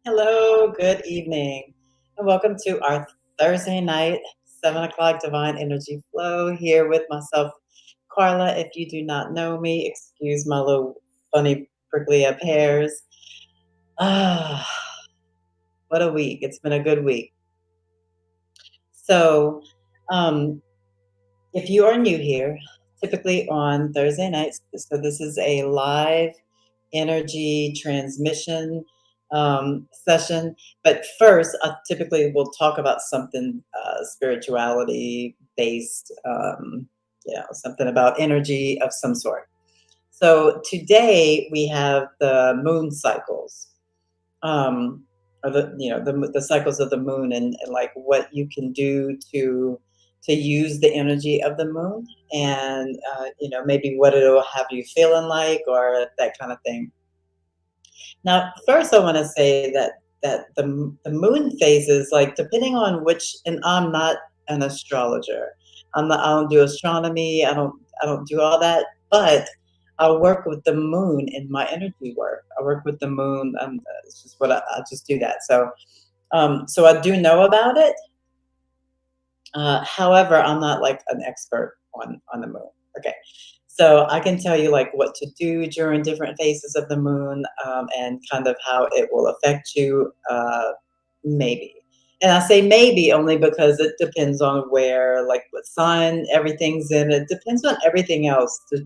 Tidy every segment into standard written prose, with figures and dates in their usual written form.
Hello, good evening, and welcome to our Thursday night, 7 o'clock Divine Energy Flow here with myself, Carla. If you do not know me, excuse my little funny prickly up hairs. Ah, what a week. It's been a good week. So, um, if you are new here, typically on Thursday nights, so this is a live energy transmission session. But first, I typically will talk about something spirituality based, something about energy of some sort. So today we have the moon cycles, or the cycles of the moon, and like what you can do to use the energy of the moon, and maybe what it'll have you feeling like, or that kind of thing. Now, first, I want to say that the moon phases, like depending on which, and I'm not an astrologer. I don't do astronomy. I don't do all that. But I work with the moon in my energy work. I work with the moon. It's just what I just do that. So I do know about it. However, I'm not like an expert on the moon. Okay, so I can tell you like what to do during different phases of the moon, and kind of how it will affect you. Maybe, and I say maybe only because it depends on where, like what sign everything's in. It depends on everything else. E-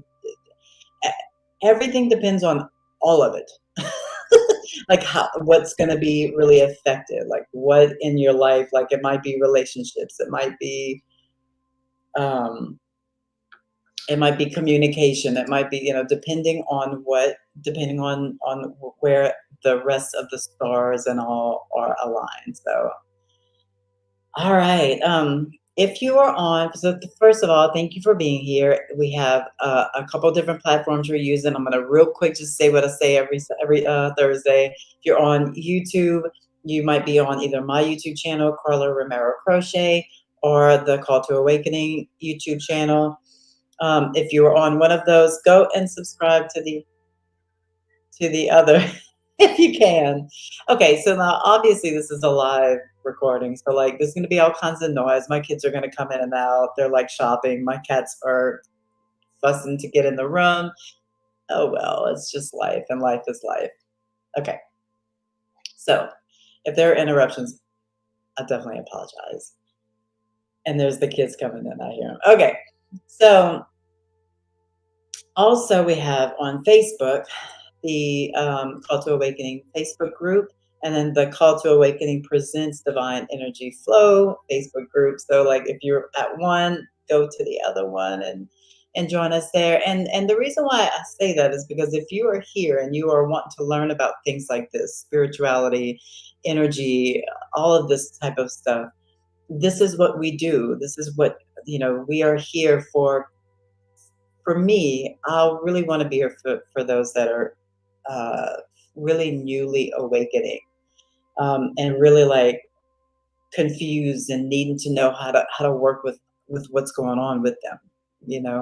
Everything depends on all of it. Like how what's going to be really affected, like what in your life, like it might be relationships, um it might be communication, it might be, depending on where the rest of the stars and all are aligned. So all right. If you are on, so first of all, thank you for being here. We have a couple different platforms we're using. I'm gonna real quick just say what I say every Thursday. If you're on YouTube, you might be on either my YouTube channel, Carla Romero Crochet, or the Call to Awakening YouTube channel. If you are on one of those, go and subscribe to the other if you can. Okay, so now obviously this is a live recording, so like there's going to be all kinds of noise. My kids are going to come in and out. They're like shopping. My cats are fussing to get in the room. Oh well, it's just life, and life is life. Okay, so if there are interruptions, I definitely apologize. And there's the kids coming in. I hear them. Okay, so also we have on Facebook the Call to Awakening Facebook group, and then the Call to Awakening Presents Divine Energy Flow Facebook group. So, like, if you're at one, go to the other one and join us there. And the reason why I say that is because if you are here and you are wanting to learn about things like this, spirituality, energy, all of this type of stuff, this is what we do. This is what we are here for. For me, I really want to be here for those that are uh, really newly awakening, and really like confused and needing to know how to work with what's going on with them.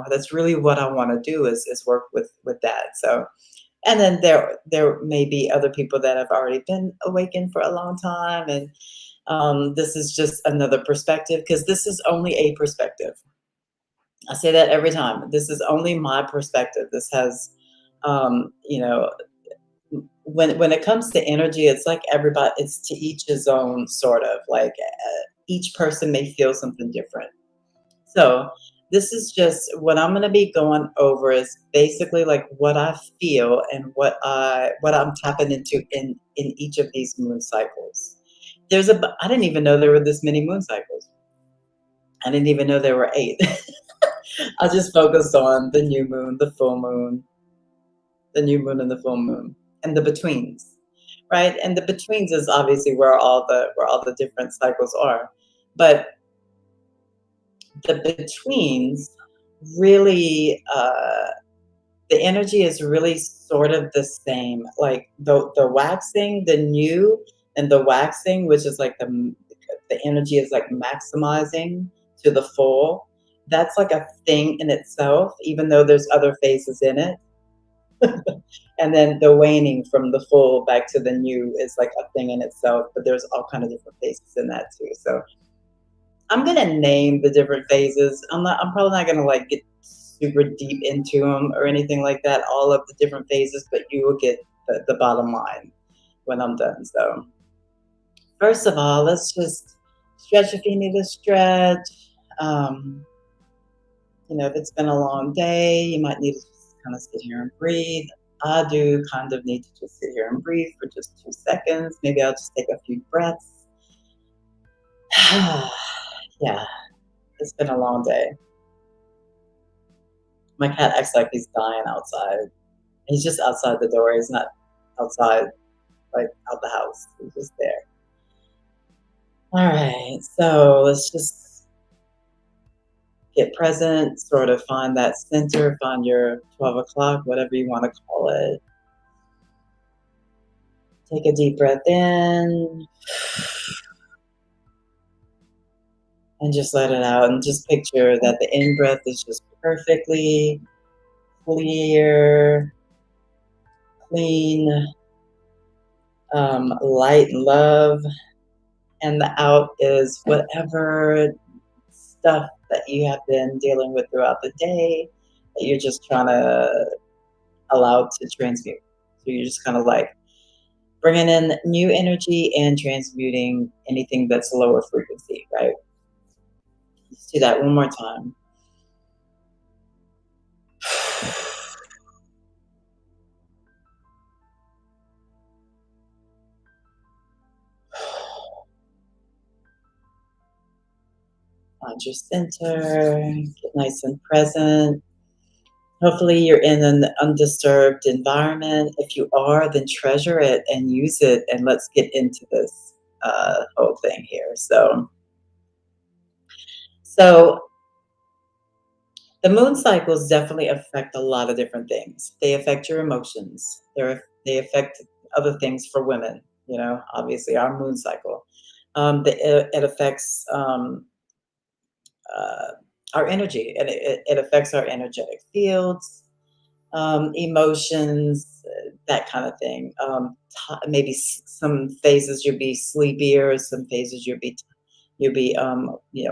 That's really what I want to do is work with that. So, and then there may be other people that have already been awakened for a long time, and this is just another perspective, because this is only a perspective. I say that every time. This is only my perspective. This has, um, you know, when it comes to energy, it's like everybody. It's to each his own, sort of. Like each person may feel something different. So this is just what I'm going to be going over is basically like what I feel and what I'm tapping into in each of these moon cycles. I didn't even know there were this many moon cycles. I didn't even know there were eight. I just focused on the new moon, the full moon, the new moon and the full moon, and the betweens, right? And the betweens is obviously where all the different cycles are. But the betweens really, the energy is really sort of the same. Like the waxing, the new and the waxing, which is like the energy is like maximizing to the full. That's like a thing in itself, even though there's other phases in it. And then the waning from the full back to the new is like a thing in itself, but there's all kind of different phases in that too. So I'm gonna name the different phases. I'm probably not gonna like get super deep into them or anything like that, all of the different phases, but you will get the bottom line when I'm done. So first of all, let's just stretch if you need to stretch. Um, if it's been a long day, you might need to just kind of sit here and breathe. I do kind of need to just sit here and breathe for just 2 seconds. Maybe I'll just take a few breaths. Yeah, it's been a long day. My cat acts like he's dying outside. He's just outside the door. He's not outside, like out the house. He's just there. All right, so let's just get present, sort of find that center, find your 12 o'clock, whatever you want to call it. Take a deep breath in and just let it out. And just picture that the in breath is just perfectly clear, clean, light and love. And the out is whatever stuff that you have been dealing with throughout the day that you're just trying to allow to transmute. So you're just kind of like bringing in new energy and transmuting anything that's lower frequency, right? Let's do that one more time. Find your center, get nice and present. Hopefully, you're in an undisturbed environment. If you are, then treasure it and use it. And let's get into this whole thing here. So the moon cycles definitely affect a lot of different things. They affect your emotions. They affect other things for women. Obviously, our moon cycle. It affects uh, our energy, and it affects our energetic fields, emotions, that kind of thing. Maybe some phases you'll be sleepier, some phases you'll be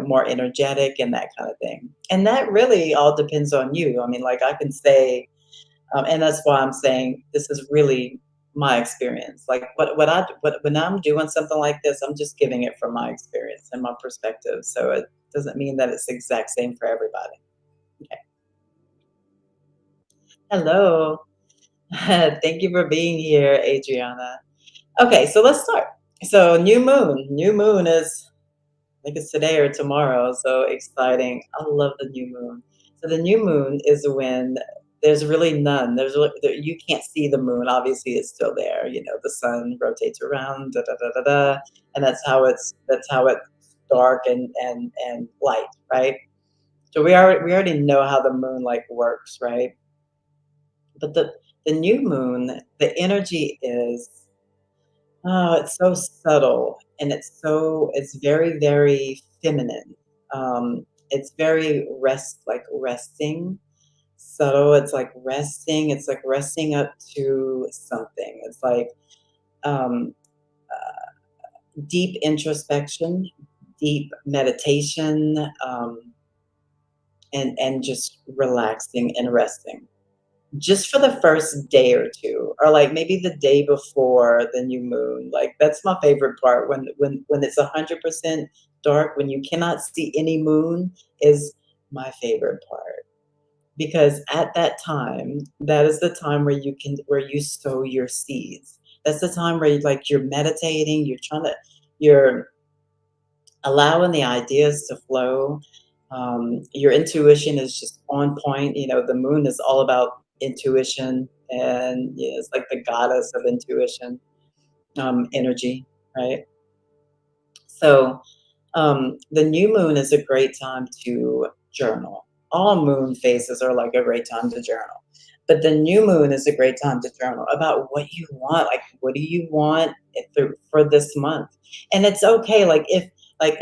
more energetic and that kind of thing. And that really all depends on you. I mean, like I can say, and that's why I'm saying this is really my experience. Like when I'm doing something like this, I'm just giving it from my experience and my perspective. So it doesn't mean that it's the exact same for everybody. Okay. Hello. Thank you for being here, Adriana. Okay, so let's start. So new moon. New moon is, I think it's today or tomorrow. So exciting. I love the new moon. So the new moon is when there's really none. You can't see the moon. Obviously, it's still there. The sun rotates around, da da da da da, and that's how it's dark and light, right? So we already know how the moon like works, right? But the new moon, the energy is, oh, it's so subtle, and it's very, very feminine. It's very like resting, subtle. It's like resting. It's like resting up to something. It's like um, deep introspection, deep meditation, and just relaxing and resting. Just for the first day or 2, or, like, maybe the day before the new moon, like, that's my favorite part when it's 100% dark, when you cannot see any moon is my favorite part, because at that time, that is the time where you sow your seeds. That's the time where you're meditating, you're allowing the ideas to flow. Your intuition is just on point. The moon is all about intuition, and it's like the goddess of intuition, energy, right? So the new moon is a great time to journal. All moon phases are like a great time to journal. But the new moon is a great time to journal about what you want. Like, what do you want for this month? And it's okay. Like, if, like,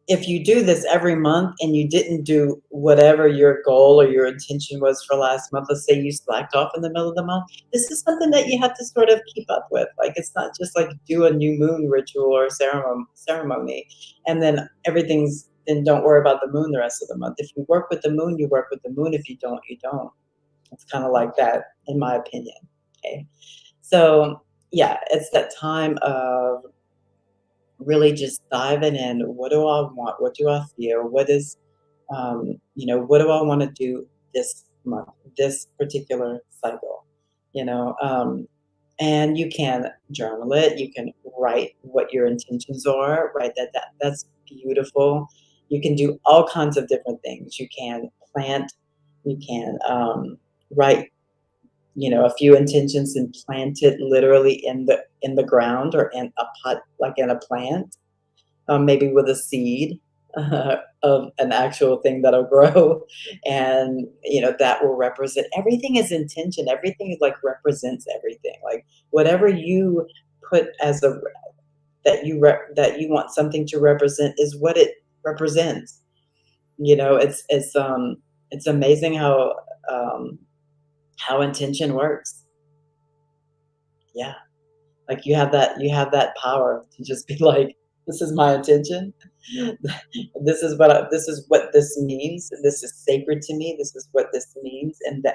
if you do this every month and you didn't do whatever your goal or your intention was for last month, let's say you slacked off in the middle of the month, this is something that you have to sort of keep up with. Like it's not just like do a new moon ritual or ceremony and then everything's then don't worry about the moon the rest of the month. If you work with the moon, you work with the moon. If you don't, you don't. It's kind of like that, in my opinion. Okay. So yeah, it's that time of really just diving in. What do I want? What do I feel? What is, what do I want to do this month, this particular cycle? You know, and you can journal it. You can write what your intentions are. Write that. That's beautiful. You can do all kinds of different things. You can plant. You can write a few intentions and plant it literally in the ground or in a pot, like in a plant, maybe with a seed of an actual thing that'll grow, and that will represent everything is intention. Everything is like represents everything. Like whatever you put as a that you want something to represent is what it represents. It's amazing um, how intention works. Yeah. Like you have that power to just be like, "This is my intention. This is what this means. This is sacred to me. This is what this means," and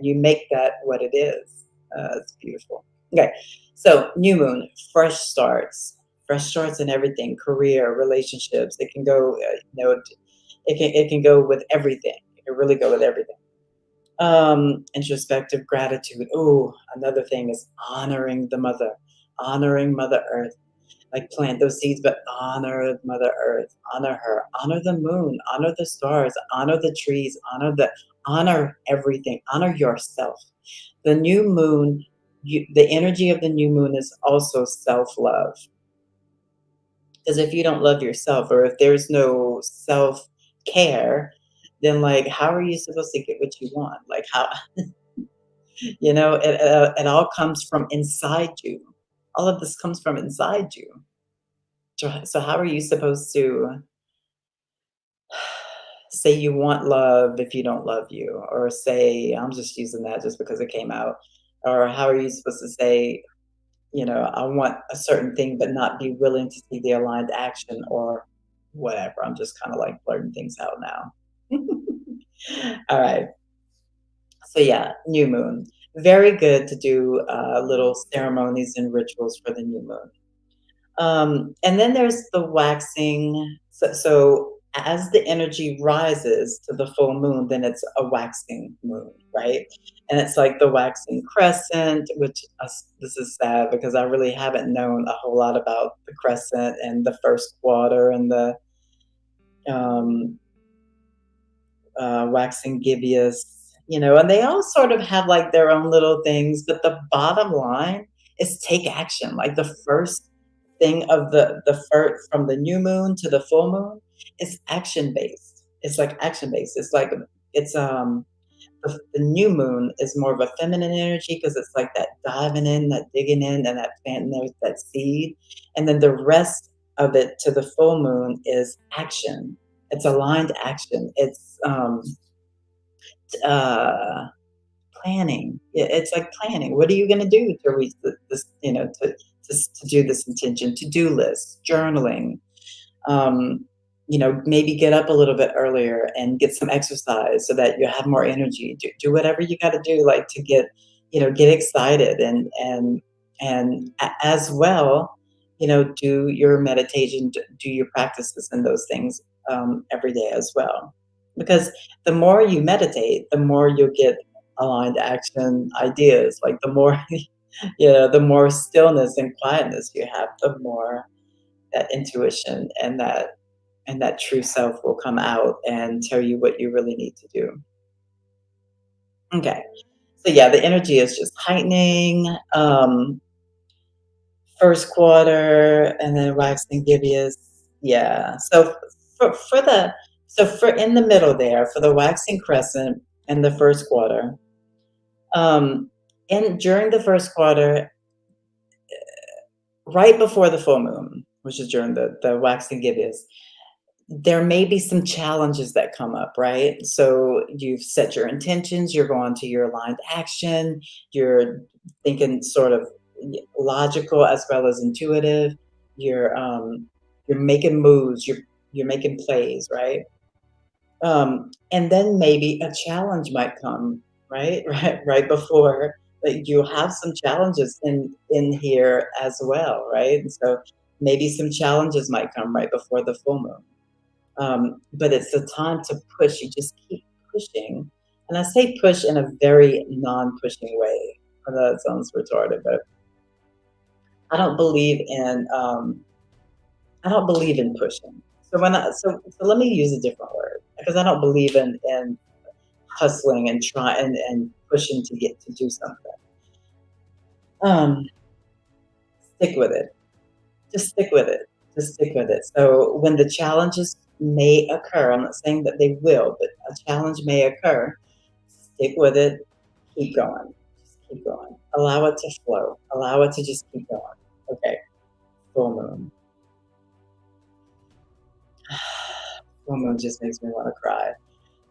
you make that what it is. It's beautiful. Okay, so new moon, fresh starts in everything, career, relationships. It can go, it can go with everything. It can really go with everything. Introspective gratitude. Oh, another thing is honoring Mother Earth. Like plant those seeds, but honor Mother Earth, honor her, honor the moon, honor the stars, honor the trees, honor everything, honor yourself. The new moon, the energy of the new moon is also self love. Because if you don't love yourself, or if there's no self care, then like how are you supposed to get what you want? Like how it all comes from inside you. All of this comes from inside you. So how are you supposed to say you want love if you don't love you? Or say, I'm just using that just because it came out. Or how are you supposed to say, I want a certain thing, but not be willing to see the aligned action or whatever? I'm just kind of like blurting things out now. All right. So yeah, new moon. Very good to do little ceremonies and rituals for the new moon. And then there's the waxing. So as the energy rises to the full moon, then it's a waxing moon, right? And it's like the waxing crescent, which this is sad because I really haven't known a whole lot about the crescent and the first quarter and the um, waxing gibbous, and they all sort of have like their own little things. But the bottom line is take action. Like the first thing of the first from the new moon to the full moon is action based. It's like action based. It's like the new moon is more of a feminine energy because it's like that diving in, that digging in, and that planting there's that seed, and then the rest of it to the full moon is action. It's aligned action. It's uh, planning. It's like planning. What are you going to do to reach this? To do this intention. To do list, journaling. Maybe get up a little bit earlier and get some exercise so that you have more energy. Do whatever you got to do, like to get excited and as well, do your meditation, do your practices and those things every day as well. Because the more you meditate, the more you'll get aligned action ideas. Like the more, the more stillness and quietness you have, the more that intuition and that true self will come out and tell you what you really need to do. Okay. So yeah, the energy is just heightening. First quarter and then waxing gibbous. Yeah. So for in the middle there, for the waxing crescent and the first quarter, and during the first quarter, right before the full moon, which is during the waxing gibbous, there may be some challenges that come up, right? So you've set your intentions, you're going to your aligned action, you're thinking sort of logical as well as intuitive. You're making moves, you're making plays, right? And then maybe a challenge might come, right? Right before, like, you have some challenges in here as well, right? And so maybe some challenges might come right before the full moon. But it's the time to push. You just keep pushing. And I say push in a very non-pushing way. I know that sounds retarded, but I don't believe in I don't believe in pushing. So let me use a different word because I don't believe in hustling and trying and pushing to get to do something. Um, Stick with it. Just stick with it. Just stick with it. So when the challenges may occur, I'm not saying that they will, but a challenge may occur. Stick with it. Keep going. Just keep going. Allow it to flow. Allow it to just keep going. Okay. Full moon. Full moon just makes me want to cry.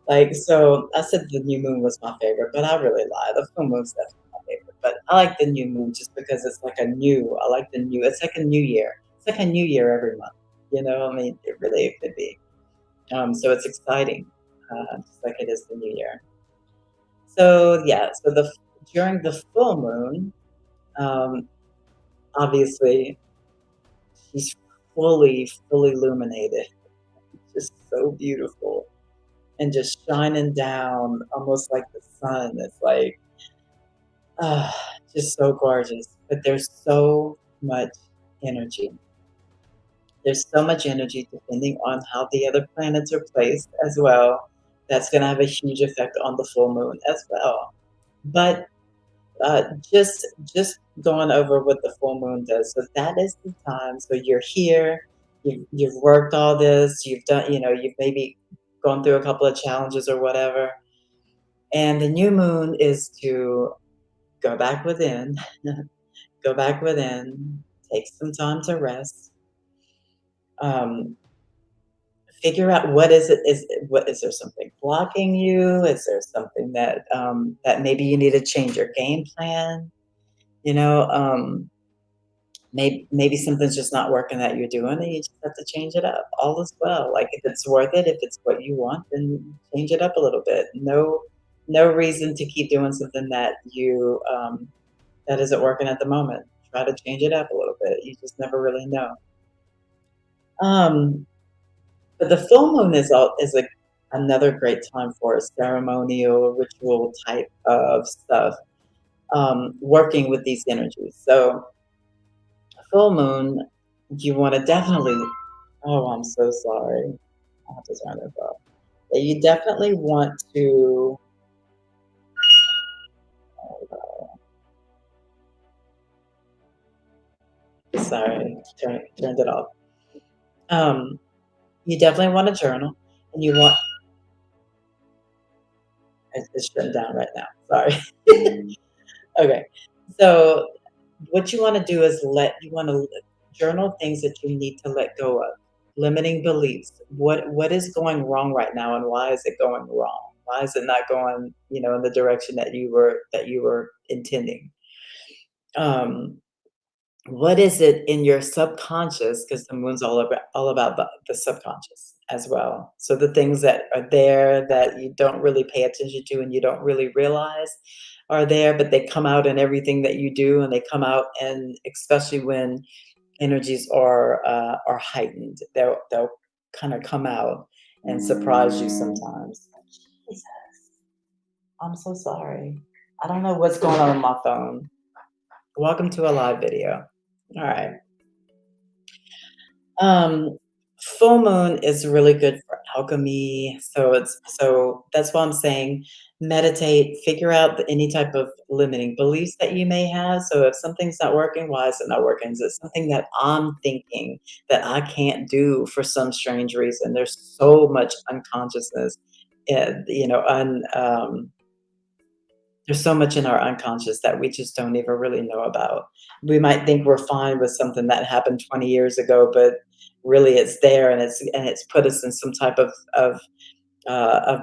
Like, so I said the new moon was my favorite, but I really lied. The full moon's definitely my favorite. But I like the new moon just because it's like a new, I like the new, it's like a new year. It's like a new year every month. I mean, it really could be. So it's exciting, just like it is the new year. So yeah, so during the full moon, um, obviously she's fully illuminated, just so beautiful and just shining down almost like the sun. It's like, ah, just so gorgeous. But there's so much energy. There's so much energy depending on how the other planets are placed as well. That's going to have a huge effect on the full moon as well. But just going over what the full moon does. So that is the time. So you're here. You've worked all this. You've done. You've maybe gone through a couple of challenges or whatever. And the new moon is to go back within. Go back within. Take some time to rest. Um, Figure out what is it is what is there something blocking you? Is there something that maybe you need to change your game plan? You know, maybe something's just not working that you're doing, and you just have to change it up. All is well. Like, if it's worth it, if it's what you want, then change it up a little bit. No reason to keep doing something that isn't working at the moment. Try to change it up a little bit. You just never really know. Um, but the full moon is another great time for a ceremonial, ritual type of stuff. Working with these energies. So full moon, you want to definitely. Oh, I'm so sorry. I have to turn this off. Yeah, you definitely want to. Sorry, turned it off. Um, you definitely want to journal, and you want. It's shutting down right now. Sorry. Okay, so what you want to do is you want to journal things that you need to let go of, limiting beliefs. What is going wrong right now, and why is it going wrong? Why is it not going, in the direction that you were intending? Um, what is it in your subconscious? Because the moon's all about the subconscious as well. So the things that are there that you don't really pay attention to and you don't really realize are there, but they come out in everything that you do, and they come out, and especially when energies are heightened, they'll kind of come out and surprise you sometimes. Jesus, I'm so sorry. I don't know what's going on my phone. Welcome to a live video. All right. Um, Full moon is really good for alchemy. So that's why I'm saying meditate, figure out any type of limiting beliefs that you may have. So if something's not working, why is it not working? Is it something that I'm thinking that I can't do for some strange reason? There's so much unconsciousness, and there's so much in our unconscious that we just don't even really know about. We might think we're fine with something that happened 20 years ago, but really it's there, and it's put us in some type of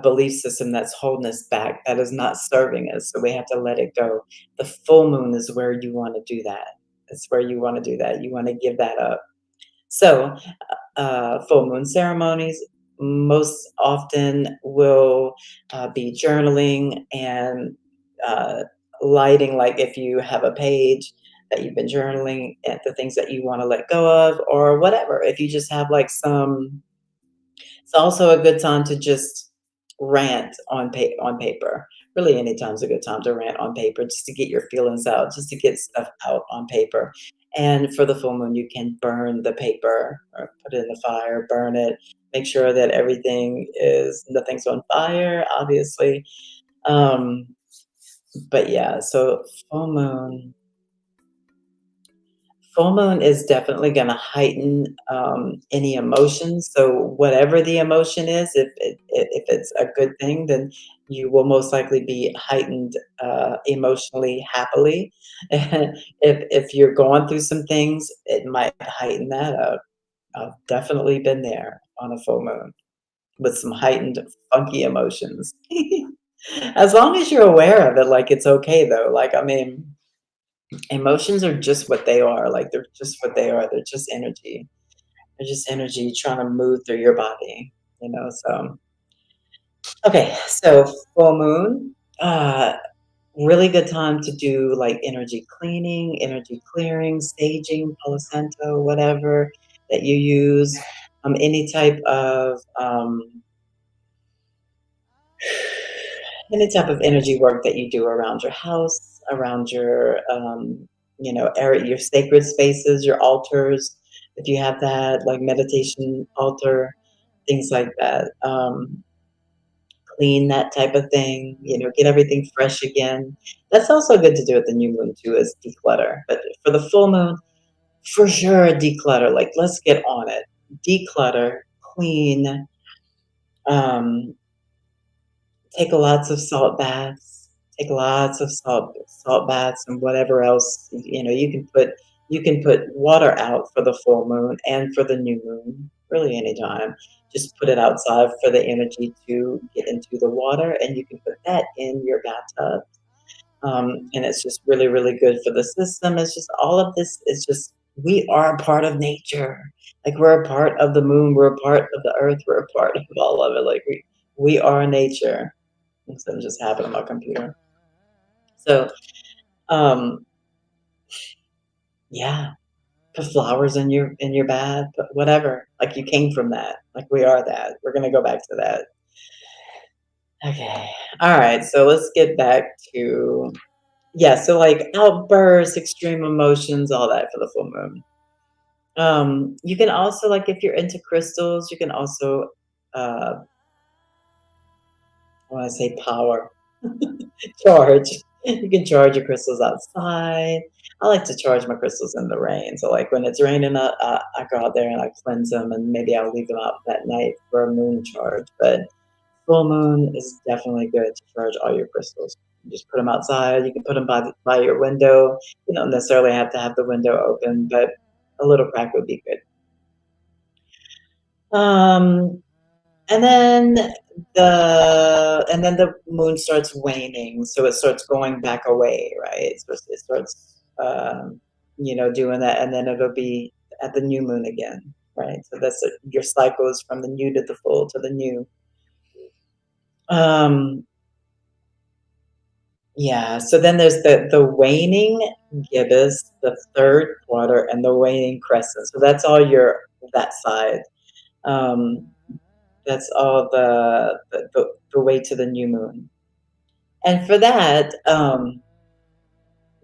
belief system that's holding us back, that is not serving us. So we have to let it go. The full moon is where you want to do that. It's where you want to do that. You want to give that up. So, full moon ceremonies most often will be journaling and uh, lighting, like if you have a page that you've been journaling at the things that you want to let go of, or whatever. If you just have like some, it's also a good time to just rant on paper. Really, any time's a good time to rant on paper, just to get your feelings out, just to get stuff out on paper. And for the full moon, you can burn the paper or put it in the fire, burn it. Make sure that everything is nothing's on fire, obviously. Um, but yeah, so full moon Full moon is definitely gonna heighten, any emotions, so whatever the emotion is, if it's a good thing, then you will most likely be heightened, emotionally happily. If you're going through some things, it might heighten that up. I've definitely been there on a full moon with some heightened funky emotions. As long as you're aware of it, like, it's okay though, like, I mean, emotions are just what they are, like, they're just what they are, they're just energy. They're just energy trying to move through your body, so okay, so full moon, really good time to do, like, energy cleaning, energy clearing, staging, Palo Santo, whatever that you use, any type of, any type of energy work that you do around your house, around your, area, your sacred spaces, your altars, if you have that, like meditation altar, things like that. Clean that type of thing, get everything fresh again. That's also good to do at the new moon too, is declutter. But for the full moon, for sure, declutter. Like, let's get on it. Declutter, clean, um, take lots of salt baths, take lots of salt baths and whatever else, you can put water out for the full moon and for the new moon, really anytime. Just put it outside for the energy to get into the water, and you can put that in your bathtub. And it's just really, really good for the system. It's just all of this is just we are a part of nature. Like, we're a part of the moon, we're a part of the earth, we're a part of all of it. Like, we are nature instead of just having on my computer. So, um, yeah, put flowers in your bath, but whatever. Like, you came from that. Like, we are that. We're gonna go back to that. Okay. All right. So let's get back to yeah. So like outbursts, extreme emotions, all that for the full moon. You can also like if you're into crystals, you can also I want to say power. Charge. You can charge your crystals outside. I like to charge my crystals in the rain. So, like, when it's raining, I go out there and I cleanse them, and maybe I'll leave them out that night for a moon charge. But full moon is definitely good to charge all your crystals. You just put them outside. You can put them by your window. You don't necessarily have to have the window open, but a little crack would be good. Um, and then the moon starts waning, so it starts going back away, right? It starts doing that, and then it'll be at the new moon again, right? So that's your cycle is from the new to the full to the new. Um, yeah. So then there's the waning gibbous, the third quarter, and the waning crescent. So that's all your that side. Um, That's all the way to the new moon. And for that,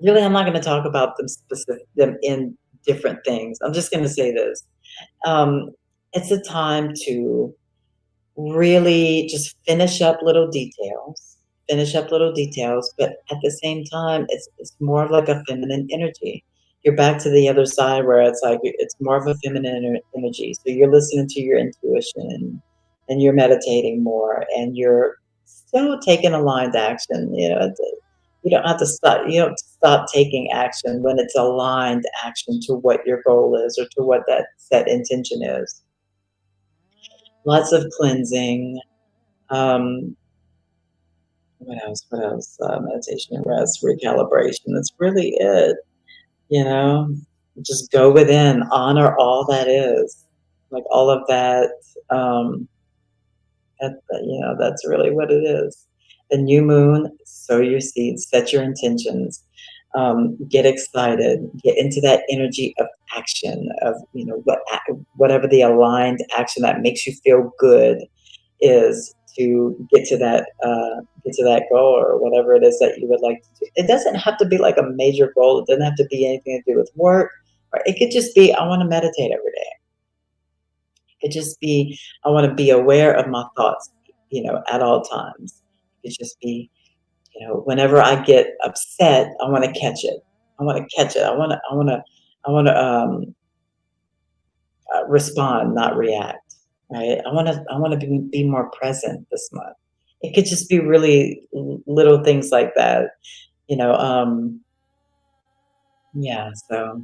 really, I'm not going to talk about them in different things. I'm just going to say this: um, it's a time to really just finish up little details, but at the same time, it's more of like a feminine energy. You're back to the other side where it's like it's more of a feminine energy. So you're listening to your intuition and you're meditating more and you're still taking aligned action. You don't have to stop. You don't stop taking action when it's aligned action to what your goal is or to what that set intention is. Lots of cleansing. Um, what else? What else? Meditation and rest, recalibration. That's really it. You know, just go within, honor all that is, like all of that. Um, that's really what it is. The new moon, sow your seeds, set your intentions, get excited, get into that energy of action, of whatever the aligned action that makes you feel good is, to get to that goal or whatever it is that you would like to do. It doesn't have to be like a major goal. It doesn't have to be anything to do with work, or it could just be I want to meditate every day. It could just be I want to be aware of my thoughts, at all times. It could just be, whenever I get upset, I want to catch it. I want to catch it. I want to respond, not react. Right? I want to be more present this month. It could just be really little things like that. You know, yeah. So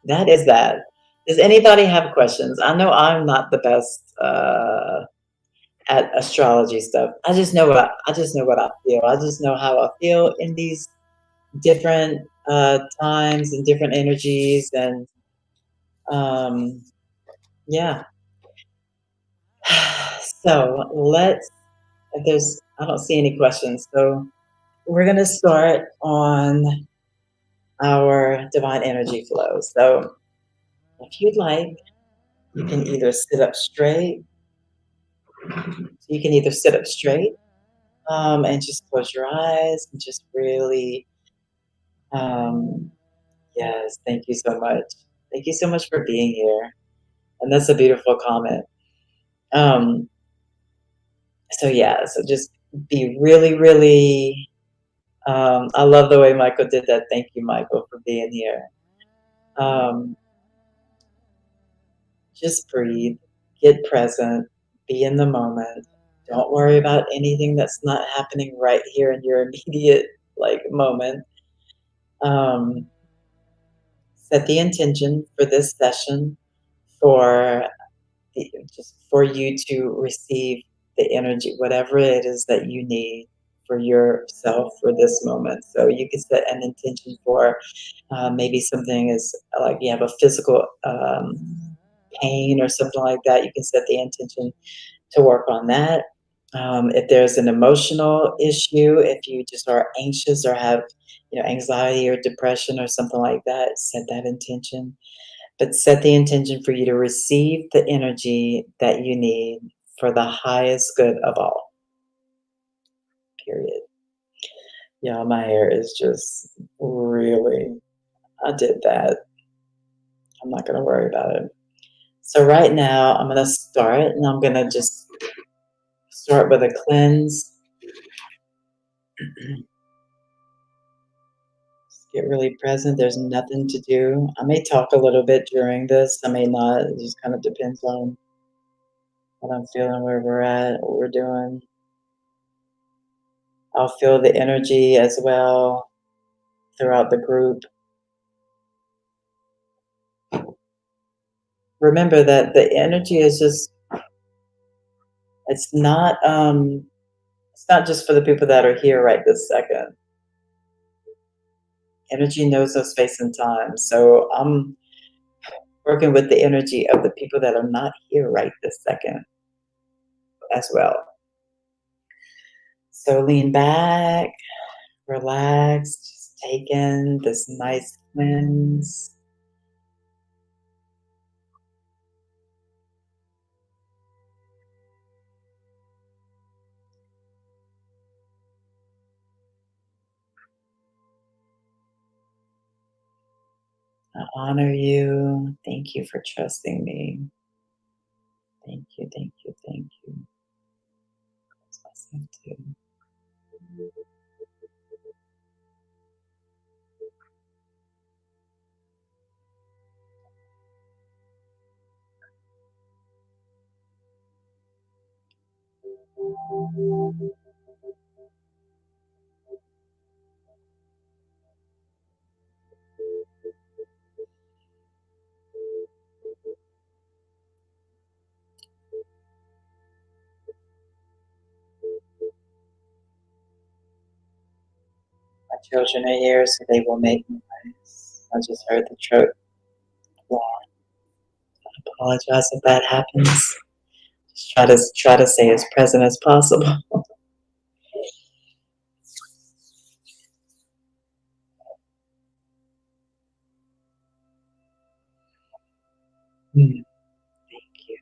that is that. Does anybody have questions? I know I'm not the best at astrology stuff. I just know what I feel. I just know how I feel in these different times and different energies, and um, yeah. So let's. There's. I don't see any questions, so we're gonna start on our divine energy flow. So if you'd like, you can either sit up straight. You can either sit up straight and just close your eyes and just really um, yes, thank you so much. Thank you so much for being here. And that's a beautiful comment. Um, so yeah, so just be really, really I love the way Michael did that. Thank you, Michael, for being here. Um, just breathe, get present, be in the moment. Don't worry about anything that's not happening right here in your immediate like moment. Um, set the intention for this session for just for you to receive the energy, whatever it is that you need for yourself for this moment. So you can set an intention for maybe something is like you have a physical pain or something like that. You can set the intention to work on that. If there's an emotional issue, if you just are anxious or have anxiety or depression or something like that, set that intention, but set the intention for you to receive the energy that you need for the highest good of all. Period. Yeah, my hair is just really, I did that. I'm not going to worry about it. So, right now, I'm going to start and I'm going to just start with a cleanse. Just get really present. There's nothing to do. I may talk a little bit during this, I may not. It just kind of depends on what I'm feeling, where we're at, what we're doing. I'll feel the energy as well throughout the group. Remember that the energy is just it's not just for the people that are here right this second. Energy knows no space and time. So I'm working with the energy of the people that are not here right this second as well. So lean back, relax, just take in this nice cleanse. I honor you. Thank you for trusting me. Thank you, thank you, thank you. Trust myself too. Children are here, so they will make noise. I just heard the throat. Well, apologize if that happens. Just try to stay as present as possible. Thank you.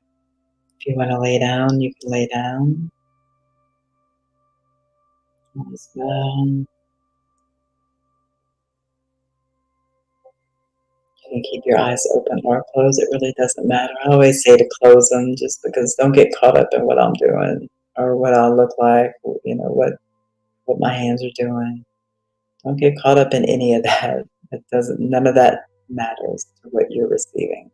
If you want to lay down, you can lay down as well. You can keep your eyes open or closed. It really doesn't matter. I always say to close them just because don't get caught up in what I'm doing or what I look like, what my hands are doing. Don't get caught up in any of that. None of that matters to what you're receiving.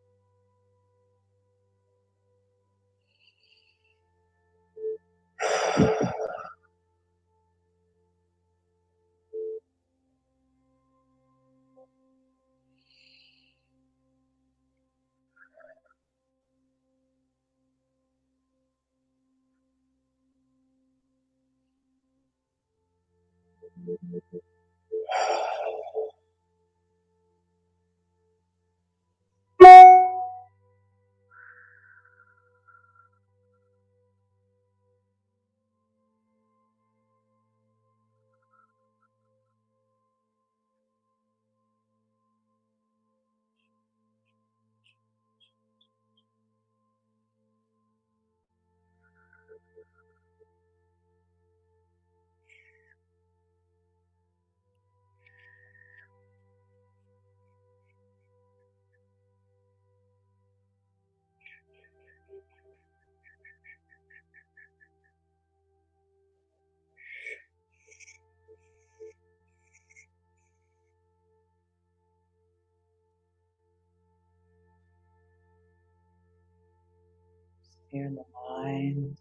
Clear the mind.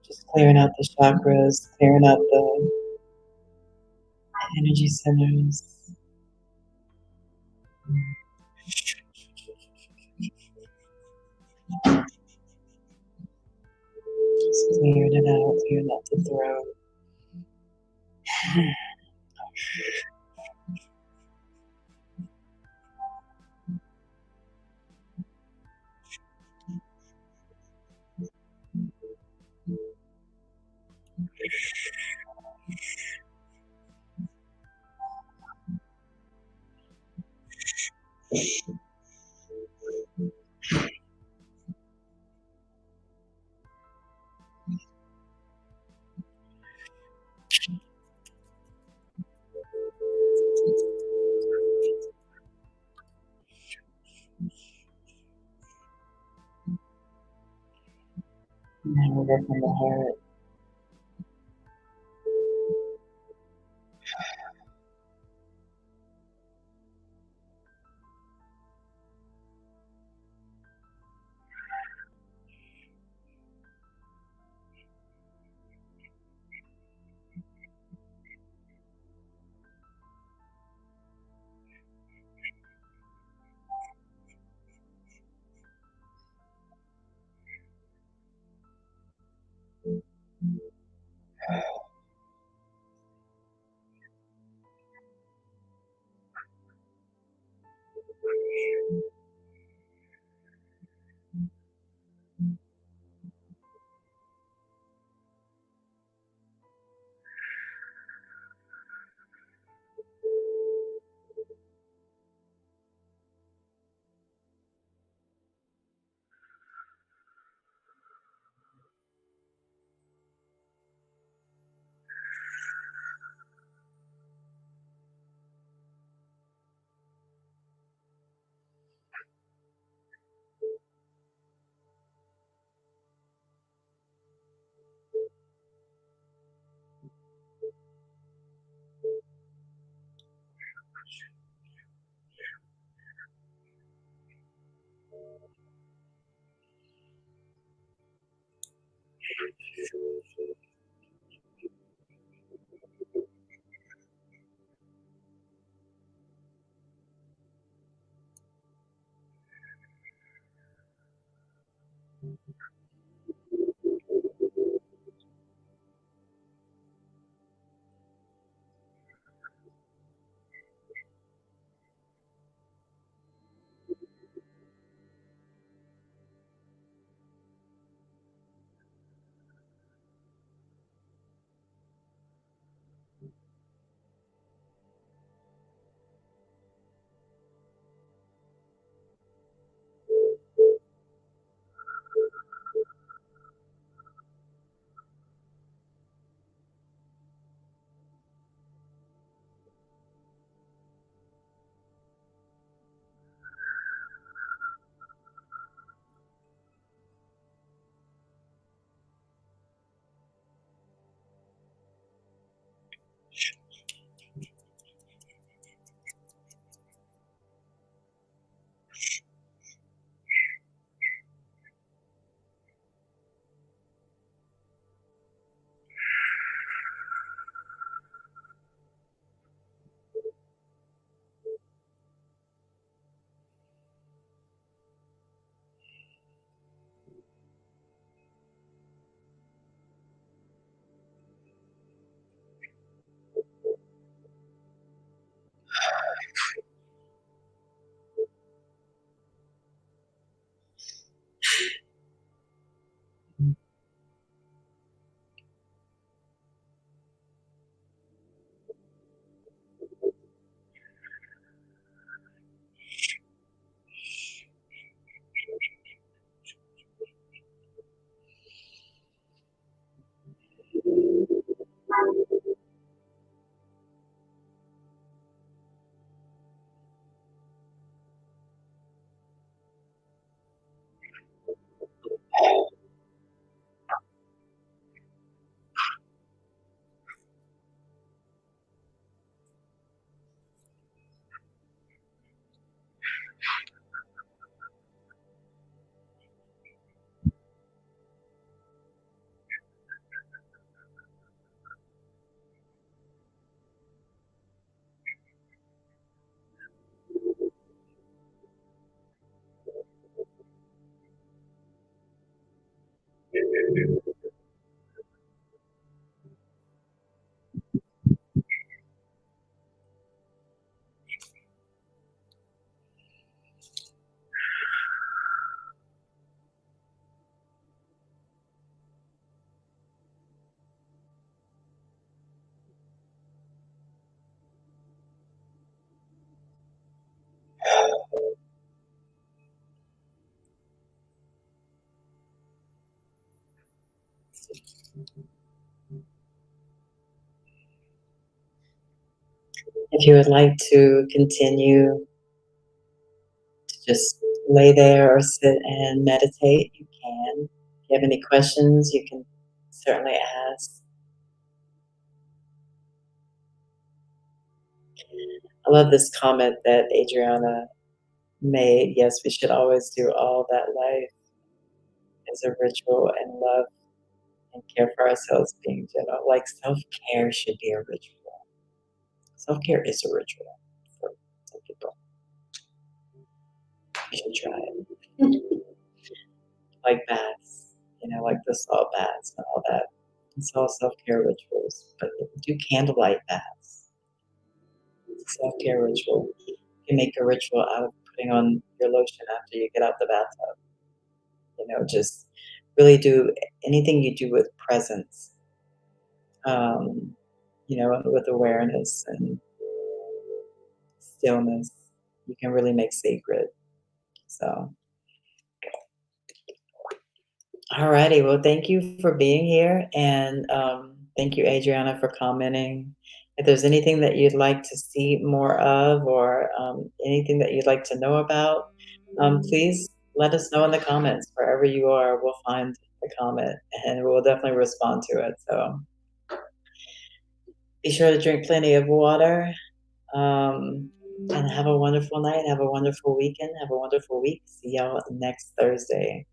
Just clearing out the chakras, clearing out the energy centers. Just clearing out the throat. anger from the heart. If you would like to continue to just lay there or sit and meditate, you can. If you have any questions, you can certainly ask. I love this comment that Adriana made. Yes, we should always do all that life is a ritual and love and care for ourselves being general. Like self care should be a ritual. Self care is a ritual for some people. You should try it. Like baths, like the salt baths and all that. It's all self care rituals. But do candlelight baths. It's a self care ritual. You can make a ritual out of putting on your lotion after you get out the bathtub. Just really do anything you do with presence, um, with awareness and stillness, you can really make sacred. So, alrighty. Well, thank you for being here. And thank you, Adriana, for commenting. If there's anything that you'd like to see more of or anything that you'd like to know about, please let us know in the comments. Wherever you are, we'll find the comment and we'll definitely respond to it. So be sure to drink plenty of water, and have a wonderful night. Have a wonderful weekend. Have a wonderful week. See y'all next Thursday.